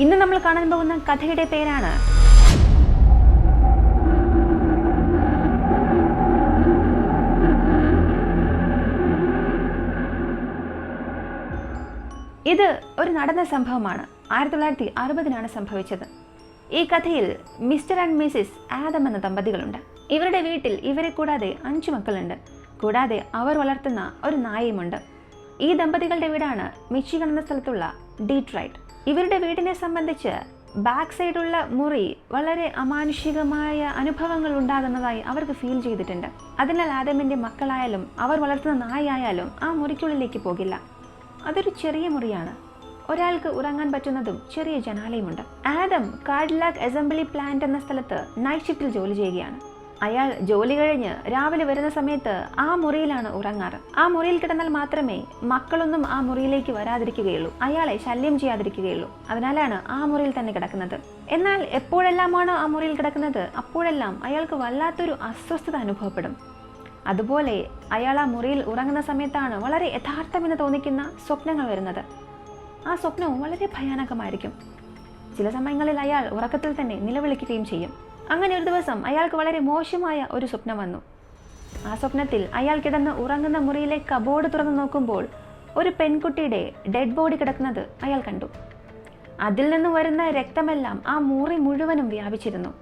ഇന്ന് നമ്മൾ കാണാൻ പോകുന്ന കഥയുടെ പേരാണ് ഇത് ഒരു നടന്ന സംഭവമാണ്. 1960 സംഭവിച്ചത്. ഈ കഥയിൽ മിസ്റ്റർ ആൻഡ് മിസ്സിസ് ആദം എന്ന ദമ്പതികളുണ്ട്. ഇവരുടെ വീട്ടിൽ ഇവരെ കൂടാതെ 5 മക്കളുണ്ട്. കൂടാതെ അവർ വളർത്തുന്ന ഒരു നായയുമുണ്ട്. ഈ ദമ്പതികളുടെ വീടാണ് മിച്ചിഗൺ എന്ന സ്ഥലത്തുള്ള ഡീട്രോയിറ്റ്. ഇവരുടെ വീടിനെ സംബന്ധിച്ച് ബാക്ക് സൈഡുള്ള മുറി വളരെ അമാനുഷികമായ അനുഭവങ്ങൾ ഉണ്ടാകുന്നതായി അവർക്ക് ഫീൽ ചെയ്തിട്ടുണ്ട്. അതിനാൽ ആദമിൻ്റെ മക്കളായാലും അവർ വളർത്തുന്ന നായയായാലും ആ മുറിക്കുള്ളിലേക്ക് പോകില്ല. അതൊരു ചെറിയ മുറിയാണ്. ഒരാൾക്ക് ഉറങ്ങാൻ പറ്റുന്നതും ചെറിയ ജനാലയുമുണ്ട്. ആദം കാഡിലാക് അസംബ്ലി പ്ലാന്റ് എന്ന സ്ഥലത്ത് നൈറ്റ് ഷിഫ്റ്റിൽ ജോലി ചെയ്യുകയാണ്. അയാൾ ജോലി കഴിഞ്ഞ് രാവിലെ വരുന്ന സമയത്ത് ആ മുറിയിലാണ് ഉറങ്ങാറ്. ആ മുറിയിൽ കിടന്നാൽ മാത്രമേ മക്കളൊന്നും ആ മുറിയിലേക്ക് വരാതിരിക്കുകയുള്ളൂ, അയാളെ ശല്യം ചെയ്യാതിരിക്കുകയുള്ളൂ. അതിനാലാണ് ആ മുറിയിൽ തന്നെ കിടക്കുന്നത്. എന്നാൽ എപ്പോഴെല്ലാമാണോ ആ മുറിയിൽ കിടക്കുന്നത് അപ്പോഴെല്ലാം അയാൾക്ക് വല്ലാത്തൊരു അസ്വസ്ഥത അനുഭവപ്പെടും. അതുപോലെ അയാൾ ആ മുറിയിൽ ഉറങ്ങുന്ന സമയത്താണ് വളരെ യഥാർത്ഥമെന്ന് തോന്നിക്കുന്ന സ്വപ്നങ്ങൾ വരുന്നത്. ആ സ്വപ്നവും വളരെ ഭയാനകമായിരിക്കും. ചില സമയങ്ങളിൽ അയാൾ ഉറക്കത്തിൽ തന്നെ നിലവിളിക്കുകയും ചെയ്യും. അങ്ങനെ ഒരു ദിവസം അയാൾക്ക് വളരെ മോശമായ ഒരു സ്വപ്നം വന്നു. ആ സ്വപ്നത്തിൽ അയാൾ കിടന്ന് ഉറങ്ങുന്ന മുറിയിലെ കബോർഡ് തുറന്നു നോക്കുമ്പോൾ ഒരു പെൺകുട്ടിയുടെ ഡെഡ് ബോഡി കിടക്കുന്നത് അയാൾ കണ്ടു. അതിൽ നിന്ന് വരുന്ന രക്തമെല്ലാം ആ മുറി മുഴുവനും വ്യാപിച്ചിരുന്നു.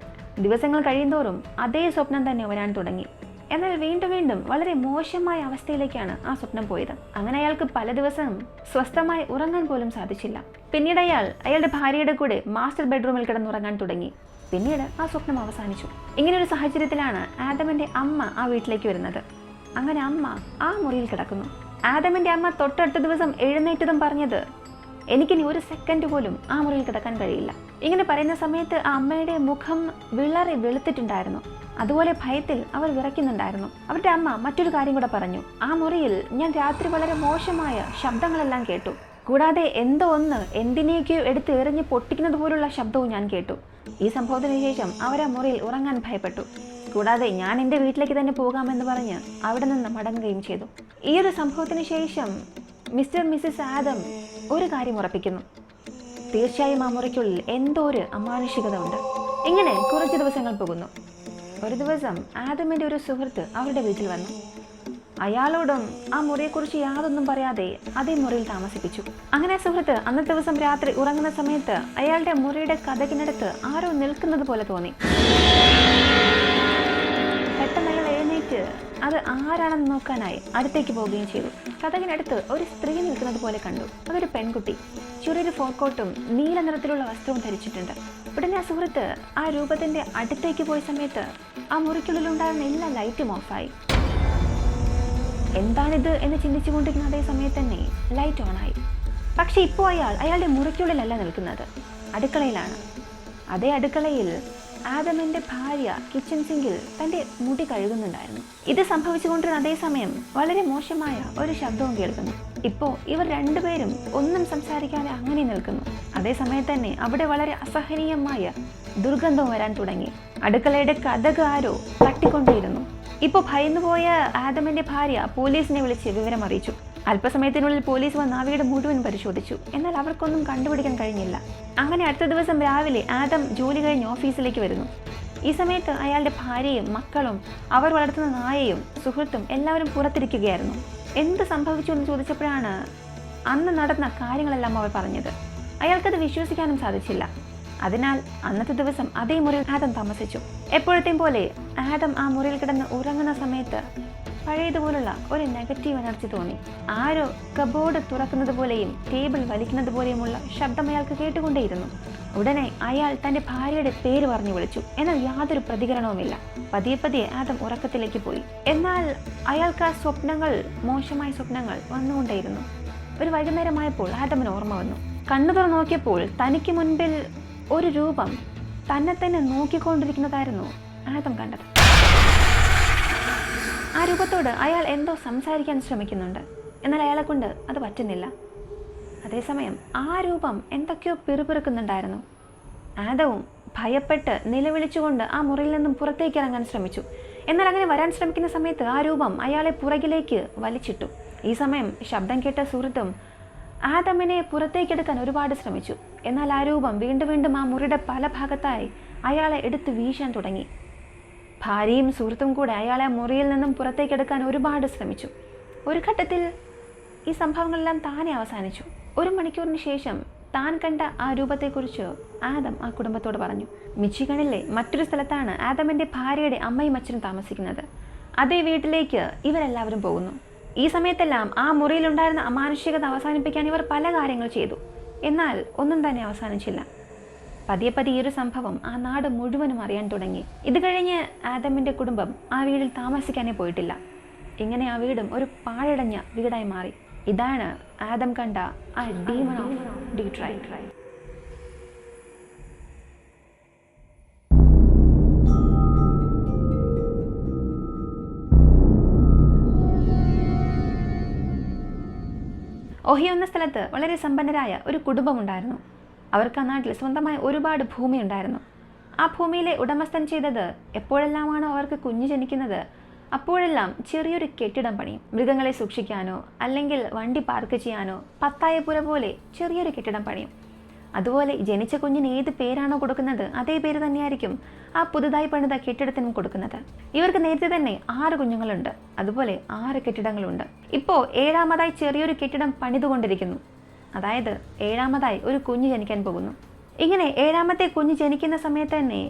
ദിവസങ്ങൾ കഴിയുന്തോറും അതേ സ്വപ്നം തന്നെ വരാൻ തുടങ്ങി. എന്നാൽ വീണ്ടും വീണ്ടും വളരെ മോശമായ അവസ്ഥയിലേക്കാണ് ആ സ്വപ്നം പോയത്. അങ്ങനെ അയാൾക്ക് പല ദിവസവും സ്വസ്ഥമായി ഉറങ്ങാൻ പോലും സാധിച്ചില്ല. പിന്നീട് അയാളുടെ ഭാര്യയുടെ കൂടെ മാസ്റ്റർ ബെഡ്റൂമിൽ കിടന്നുറങ്ങാൻ തുടങ്ങി. പിന്നീട് ആ സ്വപ്നം അവസാനിച്ചു. ഇങ്ങനെ ഒരു സാഹചര്യത്തിലാണ് ആദമിൻ്റെ അമ്മ ആ വീട്ടിലേക്ക് വരുന്നത്. അങ്ങനെ അമ്മ ആ മുറിയിൽ കിടക്കുന്നു. ആദമിൻ്റെ അമ്മ തൊട്ടടുത്ത ദിവസം എഴുന്നേറ്റതും പറഞ്ഞത്, എനിക്കിനി ഒരു സെക്കൻഡ് പോലും ആ മുറിയിൽ കിടക്കാൻ കഴിയില്ല. ഇങ്ങനെ പറയുന്ന സമയത്ത് ആ അമ്മയുടെ മുഖം വിളറി വെളുത്തിട്ടുണ്ടായിരുന്നു. അതുപോലെ ഭയത്തിൽ അവർ വിറയ്ക്കുന്നുണ്ടായിരുന്നു. അവരുടെ അമ്മ മറ്റൊരു കാര്യം കൂടെ പറഞ്ഞു, ആ മുറിയിൽ ഞാൻ രാത്രി വളരെ മോശമായ ശബ്ദങ്ങളെല്ലാം കേട്ടു. കൂടാതെ എന്തോ ഒന്ന് എന്തിനേക്കോ എടുത്ത് എറിഞ്ഞ് പൊട്ടിക്കുന്നത് പോലുള്ള ശബ്ദവും ഞാൻ കേട്ടു. ഈ സംഭവത്തിന് ശേഷം അവർ ആ മുറിയിൽ ഉറങ്ങാൻ ഭയപ്പെട്ടു. കൂടാതെ ഞാൻ എൻ്റെ വീട്ടിലേക്ക് തന്നെ പോകാമെന്ന് പറഞ്ഞ് അവിടെ നിന്ന് മടങ്ങുകയും ചെയ്തു. ഈ ഒരു സംഭവത്തിന് ശേഷം മിസ്റ്റർ മിസ്സിസ് ആദം ഒരു കാര്യം ഉറപ്പിക്കുന്നു, തീർച്ചയായും ആ മുറിക്കുള്ളിൽ എന്തോ ഒരു അമാനുഷികത ഉണ്ട്. ഇങ്ങനെ കുറച്ച് ദിവസങ്ങൾ പോകുന്നു. ഒരു ദിവസം ആദമിൻ്റെ ഒരു സുഹൃത്ത് അവരുടെ വീട്ടിൽ വന്നു. അയാളോടും ആ മുറിയെക്കുറിച്ച് യാതൊന്നും പറയാതെ അതേ മുറിയിൽ താമസിപ്പിച്ചു. അങ്ങനെ സുഹൃത്ത് അന്നത്തെ ദിവസം രാത്രി ഉറങ്ങുന്ന സമയത്ത് അയാളുടെ മുറിയുടെ കതകിനടുത്ത് ആരോ നിൽക്കുന്നത് പോലെ തോന്നി. പെട്ടെന്ന് അയാൾ എഴുന്നേറ്റ് അത് ആരാണെന്ന് നോക്കാനായി അടുത്തേക്ക് പോവുകയും ചെയ്തു. കതകിനടുത്ത് ഒരു സ്ത്രീ നിൽക്കുന്നത് പോലെ കണ്ടു. അതൊരു പെൺകുട്ടി. ചെറിയൊരു ഫോർക്കോട്ടും നീല നിറത്തിലുള്ള വസ്ത്രവും ധരിച്ചിട്ടുണ്ട്. ഉടനെ ആ സുഹൃത്ത് ആ രൂപത്തിന്റെ അടുത്തേക്ക് പോയ സമയത്ത് ആ മുറിക്കുള്ളിലുണ്ടായിരുന്ന എല്ലാ ലൈറ്റും ഓഫായി. എന്താണിത് എന്ന് ചിന്തിച്ചുകൊണ്ടിരിക്കുന്ന അതേ സമയത്ത് തന്നെ ലൈറ്റ് ഓണായി. പക്ഷെ ഇപ്പോൾ അയാളുടെ മുറിക്കുള്ളിലല്ല നിൽക്കുന്നത്, അടുക്കളയിലാണ്. അതേ അടുക്കളയിൽ ആദമിൻ്റെ ഭാര്യ കിച്ചൺ സിങ്കിൽ തൻ്റെ മുടി കഴുകുന്നുണ്ടായിരുന്നു. ഇത് സംഭവിച്ചുകൊണ്ടിരുന്ന അതേ സമയം വളരെ മോശമായ ഒരു ശബ്ദവും കേൾക്കുന്നു. ഇപ്പോൾ ഇവർ രണ്ടുപേരും ഒന്നും സംസാരിക്കാതെ അങ്ങനെ നിൽക്കുന്നു. അതേ സമയത്ത് തന്നെ അവിടെ വളരെ അസഹനീയമായ ദുർഗന്ധവും വരാൻ തുടങ്ങി. അടുക്കളയുടെ കതക് ആരോ തട്ടിക്കൊണ്ടേയിരുന്നു. ഇപ്പോൾ ഭയന്നുപോയ ആദമിൻ്റെ ഭാര്യ പോലീസിനെ വിളിച്ച് വിവരം അറിയിച്ചു. അല്പസമയത്തിനുള്ളിൽ പോലീസ് വന്ന് ആ വീട് മുഴുവൻ പരിശോധിച്ചു. എന്നാൽ അവർക്കൊന്നും കണ്ടുപിടിക്കാൻ കഴിഞ്ഞില്ല. അങ്ങനെ അടുത്ത ദിവസം രാവിലെ ആദം ജോലി കഴിഞ്ഞ് ഓഫീസിലേക്ക് വരുന്നു. ഈ സമയത്ത് അയാളുടെ ഭാര്യയും മക്കളും അവർ വളർത്തുന്ന നായയും സുഹൃത്തും എല്ലാവരും പുറത്തിരിക്കുകയായിരുന്നു. എന്ത് സംഭവിച്ചു എന്ന് ചോദിച്ചപ്പോഴാണ് അന്ന് നടന്ന കാര്യങ്ങളെല്ലാം അവർ പറഞ്ഞത്. അയാൾക്കത് വിശ്വസിക്കാനും സാധിച്ചില്ല. അതിനാൽ അന്നത്തെ ദിവസം അതേ മുറിയിൽ ആദം താമസിച്ചു. എപ്പോഴത്തെയും പോലെ ആദം ആ മുറിയിൽ കിടന്ന് ഉറങ്ങുന്ന സമയത്ത് പഴയതുപോലുള്ള ഒരു നെഗറ്റീവ് എനർജി തോന്നി. ആരോ കബോർഡ് തുറക്കുന്നത് പോലെയും ടേബിൾ വലിക്കുന്നത് പോലെയുമുള്ള ശബ്ദം അയാൾക്ക് കേട്ടുകൊണ്ടേയിരുന്നു. ഉടനെ അയാൾ തൻ്റെ ഭാര്യയുടെ പേര് പറഞ്ഞു വിളിച്ചു. എന്നാൽ യാതൊരു പ്രതികരണവുമില്ല. പതിയെ പതിയെ ആദം ഉറക്കത്തിലേക്ക് പോയി. എന്നാൽ അയാൾക്ക് ആ സ്വപ്നങ്ങൾ, മോശമായ സ്വപ്നങ്ങൾ വന്നുകൊണ്ടേയിരുന്നു. ഒരു വൈകുന്നേരമായപ്പോൾ ആദമിന് ഓർമ്മ വന്നു. കണ്ണു തുറന്ന് നോക്കിയപ്പോൾ തനിക്ക് മുൻപിൽ ഒരു രൂപം തന്നെ തന്നെ നോക്കിക്കൊണ്ടിരിക്കുന്നതായിരുന്നു ആദം കണ്ടത്. ആ രൂപത്തോട് അയാൾ എന്തോ സംസാരിക്കാൻ ശ്രമിക്കുന്നുണ്ട്. എന്നാൽ അയാളെ കൊണ്ട് അത് പറ്റുന്നില്ല. അതേസമയം ആ രൂപം എന്തൊക്കെയോ പിറുപിറുക്കുന്നുണ്ടായിരുന്നു. ആദവും ഭയപ്പെട്ട് നിലവിളിച്ചുകൊണ്ട് ആ മുറിയിൽ നിന്നും പുറത്തേക്ക് ഇറങ്ങാൻ ശ്രമിച്ചു. എന്നാൽ അങ്ങനെ വരാൻ ശ്രമിക്കുന്ന സമയത്ത് ആ രൂപം അയാളെ പുറകിലേക്ക് വലിച്ചിട്ടു. ഈ സമയം ശബ്ദം കേട്ട സുഹൃത്തും ആദമിനെ പുറത്തേക്കെടുക്കാൻ ഒരുപാട് ശ്രമിച്ചു. എന്നാൽ ആ രൂപം വീണ്ടും വീണ്ടും ആ മുറിയുടെ പല ഭാഗത്തായി അയാളെ എടുത്ത് വീശാൻ തുടങ്ങി. ഭാര്യയും സുഹൃത്തും കൂടെ അയാളെ മുറിയിൽ നിന്നും പുറത്തേക്കെടുക്കാൻ ഒരുപാട് ശ്രമിച്ചു. ഒരു ഘട്ടത്തിൽ ഈ സംഭവങ്ങളെല്ലാം താനെ അവസാനിച്ചു. 1 മണിക്കൂറിന് ശേഷം താൻ കണ്ട ആ രൂപത്തെക്കുറിച്ച് ആദം ആ കുടുംബത്തോട് പറഞ്ഞു. മിച്ചിഗണിലെ മറ്റൊരു സ്ഥലത്താണ് ആദമിൻ്റെ ഭാര്യയുടെ അമ്മയും അച്ഛനും താമസിക്കുന്നത്. അതേ വീട്ടിലേക്ക് ഇവരെല്ലാവരും പോകുന്നു. ഈ സമയത്തെല്ലാം ആ മുറിയിലുണ്ടായിരുന്ന അമാനുഷികത അവസാനിപ്പിക്കാൻ ഇവർ പല കാര്യങ്ങൾ ചെയ്തു. എന്നാൽ ഒന്നും തന്നെ അവസാനിച്ചില്ല. പതിയെ പതിയെ ഈ ഒരു സംഭവം ആ നാട് മുഴുവനും അറിയാൻ തുടങ്ങി. ഇത് കഴിഞ്ഞ് ആദമിൻ്റെ കുടുംബം ആ വീട്ടിൽ താമസിക്കാനേ പോയിട്ടില്ല. ഇങ്ങനെ ആ വീടും ഒരു പാഴടഞ്ഞ വീടായി മാറി. ഇതാണ് ആദം കണ്ട ആ ഡീമൺ ഓഫ് ഡീട്രോയിറ്റ്. ഒഹിയോ എന്ന സ്ഥലത്ത് വളരെ സമ്പന്നരായ ഒരു കുടുംബമുണ്ടായിരുന്നു. അവർക്ക് ആ നാട്ടിൽ സ്വന്തമായി ഒരുപാട് ഭൂമി ഉണ്ടായിരുന്നു. ആ ഭൂമിയിലെ ഉടമസ്ഥൻ ചെയ്തത്, എപ്പോഴെല്ലാമാണോ അവർക്ക് കുഞ്ഞ് ജനിക്കുന്നത് അപ്പോഴെല്ലാം ചെറിയൊരു കെട്ടിടം പണിയും. മൃഗങ്ങളെ സൂക്ഷിക്കാനോ അല്ലെങ്കിൽ വണ്ടി പാർക്ക് ചെയ്യാനോ പത്തായപ്പുര പോലെ ചെറിയൊരു കെട്ടിടം പണിയും. അതുപോലെ ജനിച്ച കുഞ്ഞിന് ഏത് പേരാണോ കൊടുക്കുന്നത് അതേ പേര് തന്നെയായിരിക്കും ആ പുതുതായി പണിത കെട്ടിടത്തിനും കൊടുക്കുന്നത്. ഇവർക്ക് നേരത്തെ തന്നെ 6 കുഞ്ഞുങ്ങളുണ്ട്. അതുപോലെ 6 കെട്ടിടങ്ങളുണ്ട്. ഇപ്പോൾ 7ാമതായി ചെറിയൊരു കെട്ടിടം പണിതുകൊണ്ടിരിക്കുന്നു. അതായത് 7ാമതായി ഒരു കുഞ്ഞ് ജനിക്കാൻ പോകുന്നു. ഇങ്ങനെ 7ാമത്തെ കുഞ്ഞ് ജനിക്കുന്ന സമയത്ത് തന്നെ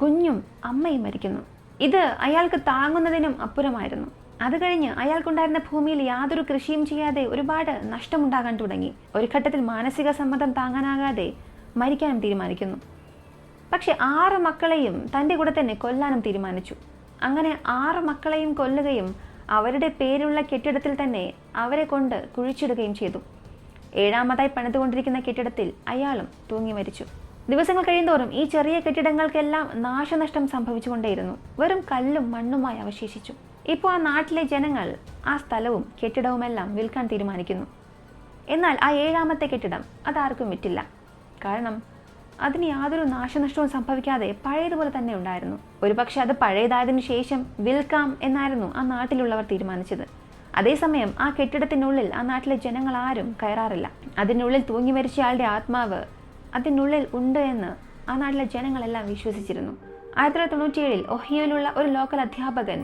കുഞ്ഞും അമ്മയും മരിക്കുന്നു. ഇത് അയാൾക്ക് താങ്ങുന്നതിനും അപ്പുറമായിരുന്നു. അത് കഴിഞ്ഞ് അയാൾക്കുണ്ടായിരുന്ന ഭൂമിയിൽ യാതൊരു കൃഷിയും ചെയ്യാതെ ഒരുപാട് നഷ്ടമുണ്ടാകാൻ തുടങ്ങി. ഒരു ഘട്ടത്തിൽ മാനസിക സമ്മർദ്ദം താങ്ങാനാകാതെ മരിക്കാനും തീരുമാനിക്കുന്നു. പക്ഷെ 6 മക്കളെയും തൻ്റെ കൂടെ തന്നെ കൊല്ലാനും തീരുമാനിച്ചു. അങ്ങനെ 6 മക്കളെയും കൊല്ലുകയും അവരുടെ പേരുള്ള കെട്ടിടത്തിൽ തന്നെ അവരെ കൊണ്ട് കുഴിച്ചിടുകയും ചെയ്തു. 7ാമതായി പണിതുകൊണ്ടിരിക്കുന്ന കെട്ടിടത്തിൽ അയാളും തൂങ്ങി മരിച്ചു. ദിവസങ്ങൾ കഴിയുന്തോറും ഈ ചെറിയ കെട്ടിടങ്ങൾക്കെല്ലാം നാശനഷ്ടം സംഭവിച്ചുകൊണ്ടേയിരുന്നു. വെറും കല്ലും മണ്ണുമായി അവശേഷിച്ചു. ഇപ്പോൾ ആ നാട്ടിലെ ജനങ്ങൾ ആ സ്ഥലവും കെട്ടിടവുമെല്ലാം വിൽക്കാൻ തീരുമാനിക്കുന്നു. എന്നാൽ ആ 7ാമത്തെ കെട്ടിടം അതാർക്കും വിറ്റില്ല. കാരണം അതിന് യാതൊരു നാശനഷ്ടവും സംഭവിക്കാതെ പഴയതുപോലെ തന്നെ ഉണ്ടായിരുന്നു. ഒരുപക്ഷെ അത് പഴയതായതിനു ശേഷം വിൽക്കാം എന്നായിരുന്നു ആ നാട്ടിലുള്ളവർ തീരുമാനിച്ചത്. അതേസമയം ആ കെട്ടിടത്തിനുള്ളിൽ ആ നാട്ടിലെ ജനങ്ങൾ ആരും കയറാറില്ല. അതിനുള്ളിൽ തൂങ്ങി മരിച്ചയാളുടെ ആത്മാവ് അതിനുള്ളിൽ ഉണ്ട് എന്ന് ആ നാട്ടിലെ ജനങ്ങളെല്ലാം വിശ്വസിച്ചിരുന്നു. 1997 ഒഹിയോയിലുള്ള ഒരു ലോക്കൽ അധ്യാപകൻ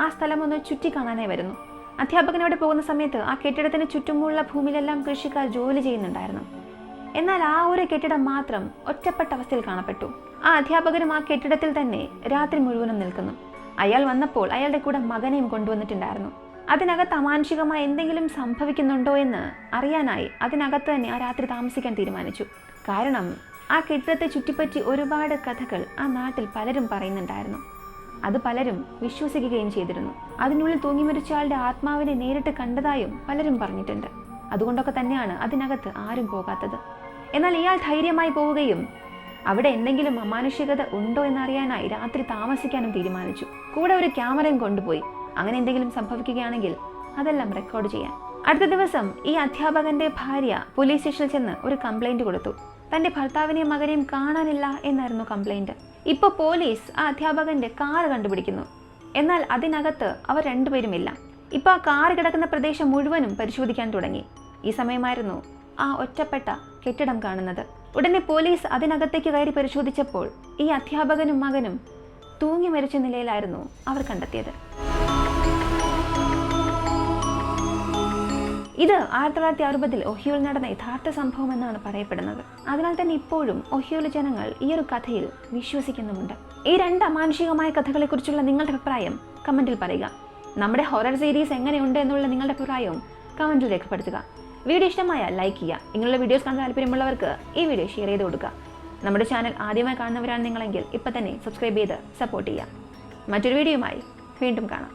ആ സ്ഥലം ഒന്ന് ചുറ്റിക്കാണാനായി വരുന്നു. അധ്യാപകൻ അവിടെ പോകുന്ന സമയത്ത് ആ കെട്ടിടത്തിന് ചുറ്റുമുള്ള ഭൂമിയിലെല്ലാം കൃഷിക്കാർ ജോലി ചെയ്യുന്നുണ്ടായിരുന്നു. എന്നാൽ ആ ഒരു കെട്ടിടം മാത്രം ഒറ്റപ്പെട്ട അവസ്ഥയിൽ കാണപ്പെട്ടു. ആ അധ്യാപകനും ആ കെട്ടിടത്തിൽ തന്നെ രാത്രി മുഴുവനും നിൽക്കുന്നു. അയാൾ വന്നപ്പോൾ അയാളുടെ കൂടെ മകനെയും കൊണ്ടുവന്നിട്ടുണ്ടായിരുന്നു. അതിനകത്ത് അമാനുഷികമായി എന്തെങ്കിലും സംഭവിക്കുന്നുണ്ടോ എന്ന് അറിയാനായി അതിനകത്ത് തന്നെ ആ രാത്രി താമസിക്കാൻ തീരുമാനിച്ചു. കാരണം ആ കെട്ടിടത്തെ ചുറ്റിപ്പറ്റി ഒരുപാട് കഥകൾ ആ നാട്ടിൽ പലരും പറയുന്നുണ്ടായിരുന്നു. അത് പലരും വിശ്വസിക്കുകയും ചെയ്തിരുന്നു. അതിനുള്ളിൽ തൂങ്ങി മരിച്ച ആളുടെ ആത്മാവിനെ നേരിട്ട് കണ്ടതായും പലരും പറഞ്ഞിട്ടുണ്ട്. അതുകൊണ്ടൊക്കെ തന്നെയാണ് അതിനകത്ത് ആരും പോകാത്തത്. എന്നാൽ ഇയാൾ ധൈര്യമായി പോവുകയും അവിടെ എന്തെങ്കിലും അമാനുഷികത ഉണ്ടോ എന്നറിയാനായി രാത്രി താമസിക്കാനും തീരുമാനിച്ചു. കൂടെ ഒരു ക്യാമറയും കൊണ്ടുപോയി. അങ്ങനെ എന്തെങ്കിലും സംഭവിക്കുകയാണെങ്കിൽ അതെല്ലാം റെക്കോർഡ് ചെയ്യാൻ. അടുത്ത ദിവസം ഈ അധ്യാപകന്റെ ഭാര്യ പോലീസ് സ്റ്റേഷനിൽ ചെന്ന് ഒരു കംപ്ലൈന്റ് കൊടുത്തു. തൻ്റെ ഭർത്താവിനെയും മകനെയും കാണാനില്ല എന്നായിരുന്നു കംപ്ലൈന്റ്. ഇപ്പോൾ പോലീസ് ആ അധ്യാപകന്റെ കാർ കണ്ടുപിടിക്കുന്നു. എന്നാൽ അതിനകത്ത് അവർ രണ്ടുപേരുമില്ല. ഇപ്പോൾ ആ കാർ കിടക്കുന്ന പ്രദേശം മുഴുവനും പരിശോധിക്കാൻ തുടങ്ങി. ഈ സമയമായിരുന്നു ആ ഒറ്റപ്പെട്ട കെട്ടിടം കാണുന്നത്. ഉടനെ പോലീസ് അതിനകത്തേക്ക് കയറി പരിശോധിച്ചപ്പോൾ ഈ അധ്യാപകനും മകനും തൂങ്ങി മരിച്ച നിലയിലായിരുന്നു അവർ കണ്ടെത്തിയത്. ഇത് 1960 ഒഹിയോയിൽ നടന്ന യഥാർത്ഥ സംഭവം എന്നാണ് പറയപ്പെടുന്നത്. അതിനാൽ തന്നെ ഇപ്പോഴും ഒഹിയോയിലെ ജനങ്ങൾ ഈ ഒരു കഥയിൽ വിശ്വസിക്കുന്നുമുണ്ട്. ഈ 2 അമാനുഷികമായ കഥകളെക്കുറിച്ചുള്ള നിങ്ങളുടെ അഭിപ്രായം കമൻറ്റിൽ പറയുക. നമ്മുടെ ഹൊറർ സീരീസ് എങ്ങനെയുണ്ട് എന്നുള്ള നിങ്ങളുടെ അഭിപ്രായവും കമൻറ്റിൽ രേഖപ്പെടുത്തുക. വീഡിയോ ഇഷ്ടമായാൽ ലൈക്ക് ചെയ്യുക. ഇങ്ങനെയുള്ള വീഡിയോസ് കാണാൻ താല്പര്യമുള്ളവർക്ക് ഈ വീഡിയോ ഷെയർ ചെയ്ത് കൊടുക്കുക. നമ്മുടെ ചാനൽ ആദ്യമായി കാണുന്നവരാണ് നിങ്ങളെങ്കിൽ ഇപ്പം തന്നെ സബ്സ്ക്രൈബ് ചെയ്ത് സപ്പോർട്ട് ചെയ്യുക. മറ്റൊരു വീഡിയോയുമായി വീണ്ടും കാണാം.